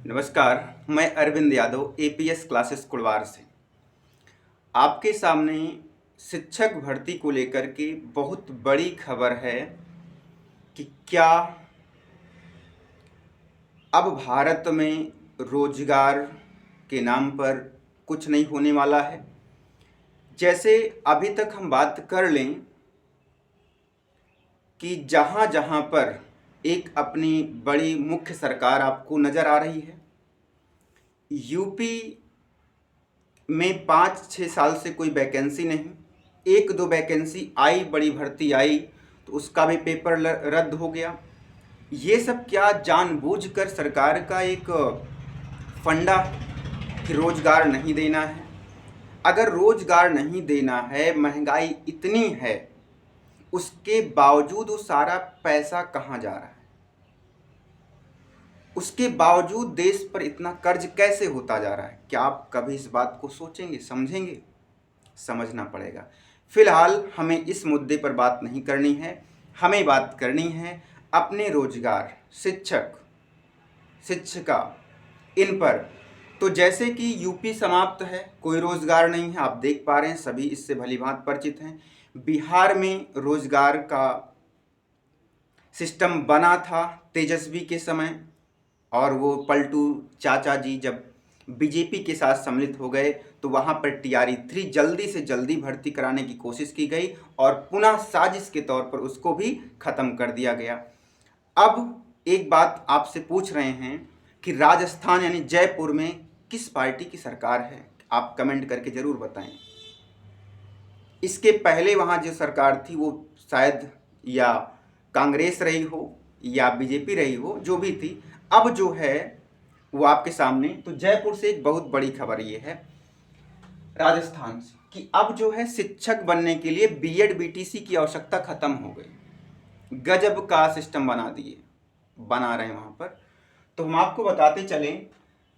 नमस्कार। मैं Arvind Yadav APS classes Kurwar से आपके सामने शिक्षक भर्ती को लेकर के बहुत बड़ी खबर है कि क्या अब भारत में रोजगार के नाम पर कुछ नहीं होने वाला है। जैसे अभी तक हम बात कर लें कि जहाँ जहाँ पर एक अपनी बड़ी मुख्य सरकार आपको नज़र आ रही है, यूपी में 5-6 साल से कोई वैकेंसी नहीं, एक दो वैकेंसी आई, बड़ी भर्ती आई तो उसका भी पेपर रद्द हो गया। ये सब क्या जानबूझकर सरकार का एक फंडा कि रोजगार नहीं देना है? अगर रोजगार नहीं देना है, महंगाई इतनी है, उसके बावजूद वो सारा पैसा कहाँ जा रहा है? उसके बावजूद देश पर इतना कर्ज कैसे होता जा रहा है? क्या आप कभी इस बात को सोचेंगे, समझेंगे? समझना पड़ेगा। फिलहाल हमें इस मुद्दे पर बात नहीं करनी है, हमें बात करनी है अपने रोजगार, शिक्षक, शिक्षिका, इन पर। तो जैसे कि यूपी समाप्त है, कोई रोजगार नहीं है, आप देख पा रहे हैं, सभी इससे भलीभांति परिचित हैं। बिहार में रोजगार का सिस्टम बना था तेजस्वी के समय, और वो पलटू चाचा जी जब बीजेपी के साथ सम्मिलित हो गए तो वहाँ पर TRE 3 जल्दी से जल्दी भर्ती कराने की कोशिश की गई और पुनः साजिश के तौर पर उसको भी ख़त्म कर दिया गया। अब एक बात आपसे पूछ रहे हैं कि राजस्थान यानी जयपुर में किस पार्टी की सरकार है? आप कमेंट करके ज़रूर बताएं। इसके पहले वहाँ जो सरकार थी वो शायद या कांग्रेस रही हो या बीजेपी रही हो, जो भी थी। अब जो है वो आपके सामने। तो जयपुर से एक बहुत बड़ी खबर ये है राजस्थान से कि अब जो है शिक्षक बनने के लिए बीएड बीटीसी की आवश्यकता खत्म हो गई। गजब का सिस्टम बना रहे हैं वहाँ पर। तो हम आपको बताते चलें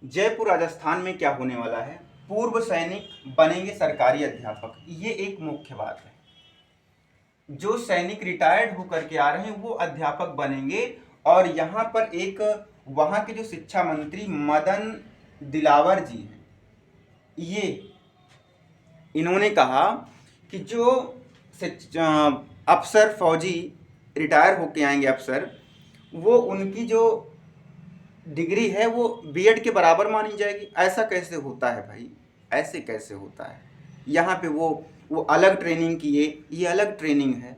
जयपुर राजस्थान में क्या होने वाला है। पूर्व सैनिक बनेंगे सरकारी अध्यापक, ये एक मुख्य बात है। जो सैनिक रिटायर्ड होकर के आ रहे हैं वो अध्यापक बनेंगे। और यहाँ पर एक वहाँ के जो शिक्षा मंत्री मदन दिलावर जी हैं, ये इन्होंने कहा कि जो अफसर फौजी रिटायर होके आएंगे अफसर, वो उनकी जो डिग्री है वो बीएड के बराबर मानी जाएगी। ऐसा कैसे होता है भाई? ऐसे कैसे होता है? यहाँ पे वो अलग ट्रेनिंग किए, ये अलग ट्रेनिंग है,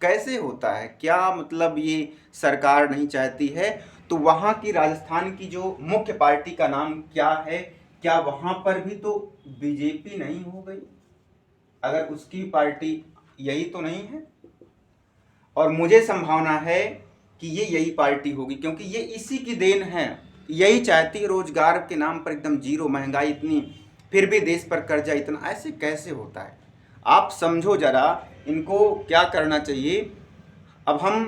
कैसे होता है? क्या मतलब ये सरकार नहीं चाहती है? तो वहाँ की राजस्थान की जो मुख्य पार्टी का नाम क्या है? क्या वहाँ पर भी तो बीजेपी नहीं हो गई? अगर उसकी पार्टी यही तो नहीं है, और मुझे संभावना है कि ये यही पार्टी होगी, क्योंकि ये इसी की देन है। यही चाहती है रोजगार के नाम पर एकदम जीरो, महंगाई इतनी, फिर भी देश पर कर्जा इतना। ऐसे कैसे होता है? आप समझो जरा, इनको क्या करना चाहिए। अब हम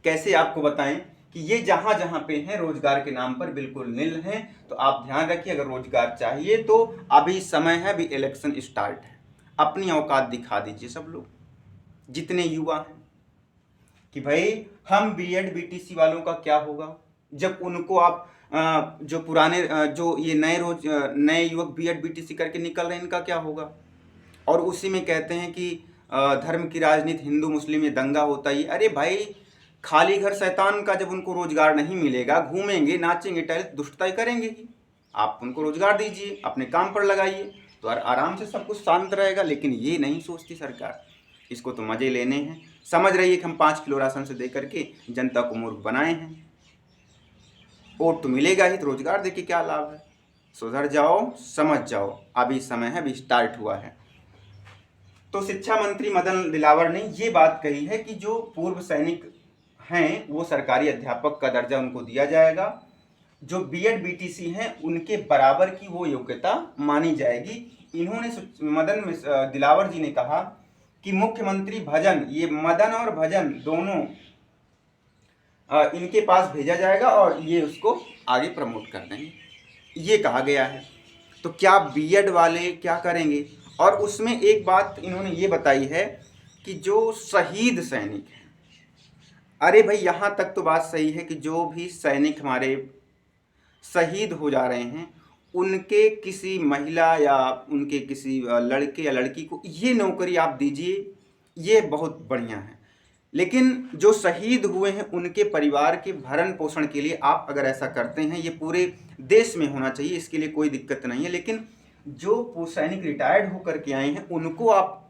कैसे आपको बताएं कि ये जहाँ जहाँ पे हैं रोजगार के नाम पर बिल्कुल नील हैं। तो आप ध्यान रखिए, अगर रोजगार चाहिए तो अभी समय है, अभी इलेक्शन स्टार्ट है, अपनी औकात दिखा दीजिए सब लोग, जितने युवा हैं, कि भाई हम बीएड बीटीसी वालों का क्या होगा जब उनको आप जो पुराने जो ये नए युवक बीएड बीटीसी करके निकल रहे हैं, इनका क्या होगा? और उसी में कहते हैं कि धर्म की राजनीति, हिंदू मुस्लिम में दंगा होता ही। अरे भाई, खाली घर शैतान का, जब उनको रोजगार नहीं मिलेगा, घूमेंगे नाचेंगे टहले दुष्टता ही करेंगे ही। आप उनको रोजगार दीजिए, अपने काम पर लगाइए, तो आराम से सब कुछ शांत रहेगा। लेकिन ये नहीं सोचती सरकार, इसको तो मजे लेने हैं। समझ रही है कि हम 5 किलो राशन से दे करके जनता को मूर्ख बनाए हैं, वोट तो मिलेगा ही, तो रोजगार दे के क्या लाभ है? सुधर जाओ, समझ जाओ, अभी समय है, अभी स्टार्ट हुआ है। तो शिक्षा मंत्री मदन दिलावर ने ये बात कही है कि जो पूर्व सैनिक हैं वो सरकारी अध्यापक का दर्जा उनको दिया जाएगा। जो बीएड बीटीसी हैं उनके बराबर की वो योग्यता मानी जाएगी। इन्होंने मदन दिलावर जी ने कहा कि मुख्यमंत्री भजन, ये मदन और भजन दोनों इनके पास भेजा जाएगा और ये उसको आगे प्रमोट कर देंगे, ये कहा गया है। तो क्या बीएड वाले क्या करेंगे? और उसमें एक बात इन्होंने ये बताई है कि जो शहीद सैनिक हैं, अरे भाई यहाँ तक तो बात सही है कि जो भी सैनिक हमारे शहीद हो जा रहे हैं, उनके किसी महिला या उनके किसी लड़के या लड़की को ये नौकरी आप दीजिए, ये बहुत बढ़िया है। लेकिन जो शहीद हुए हैं उनके परिवार के भरण पोषण के लिए आप अगर ऐसा करते हैं, ये पूरे देश में होना चाहिए, इसके लिए कोई दिक्कत नहीं है। लेकिन जो सैनिक रिटायर्ड होकर के आए हैं उनको आप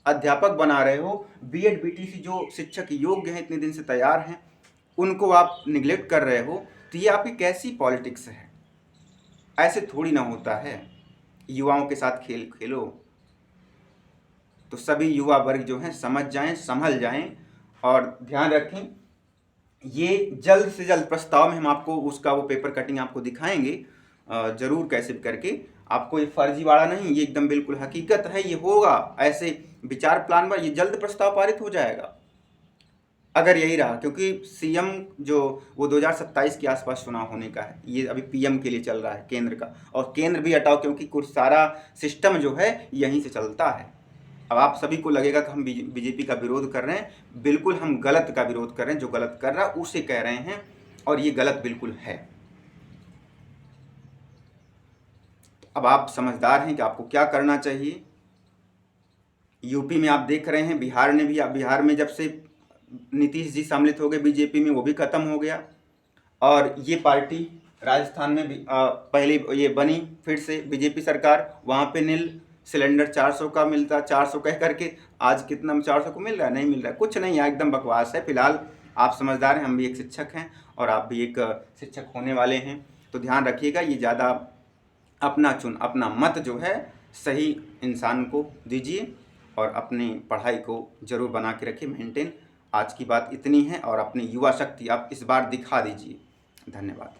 अध्यापक बना रहे हो, बीएड बीटीसी जो शिक्षक योग्य हैं, इतने दिन से तैयार हैं, उनको आप निगलेक्ट कर रहे हो, तो ये आपकी कैसी पॉलिटिक्स है? ऐसे थोड़ी ना होता है। युवाओं के साथ खेल खेलो। तो सभी युवा वर्ग जो हैं समझ जाएं, संभल जाएं और ध्यान रखें। ये जल्द से जल्द प्रस्ताव में हम आपको उसका वो पेपर कटिंग आपको दिखाएंगे ज़रूर, कैसे भी करके। आपको ये फर्जीवाड़ा नहीं, ये एकदम बिल्कुल हकीकत है, ये होगा। ऐसे विचार प्लान पर ये जल्द प्रस्ताव पारित हो जाएगा अगर यही रहा, क्योंकि सीएम जो वो 2027 के आसपास चुनाव होने का है, ये अभी पीएम के लिए चल रहा है केंद्र का, और केंद्र भी हटाओ क्योंकि कुछ सारा सिस्टम जो है यहीं से चलता है। अब आप सभी को लगेगा कि हम बीजेपी का विरोध कर रहे हैं, बिल्कुल हम गलत का विरोध कर रहे हैं। जो गलत कर रहा है उसे कह रहे हैं, और ये गलत बिल्कुल है। अब आप समझदार हैं कि आपको क्या करना चाहिए। यूपी में आप देख रहे हैं, बिहार ने भी, बिहार में जब से नीतीश जी सम्मिलित हो गए बीजेपी में, वो भी खत्म हो गया। और ये पार्टी राजस्थान में भी पहले ये बनी फिर से बीजेपी सरकार, वहाँ पे नील सिलेंडर 400 का मिलता, 400 कह करके आज कितना 400 को मिल रहा है? नहीं मिल रहा है, कुछ नहीं है, एकदम बकवास है। फिलहाल आप समझदार हैं, हम भी एक शिक्षक हैं और आप भी एक शिक्षक होने वाले हैं, तो ध्यान रखिएगा। ये ज़्यादा अपना मत जो है सही इंसान को दीजिए और अपनी पढ़ाई को ज़रूर बना के रखिए मेंटेन। आज की बात इतनी है, और अपनी युवा शक्ति आप इस बार दिखा दीजिए। धन्यवाद।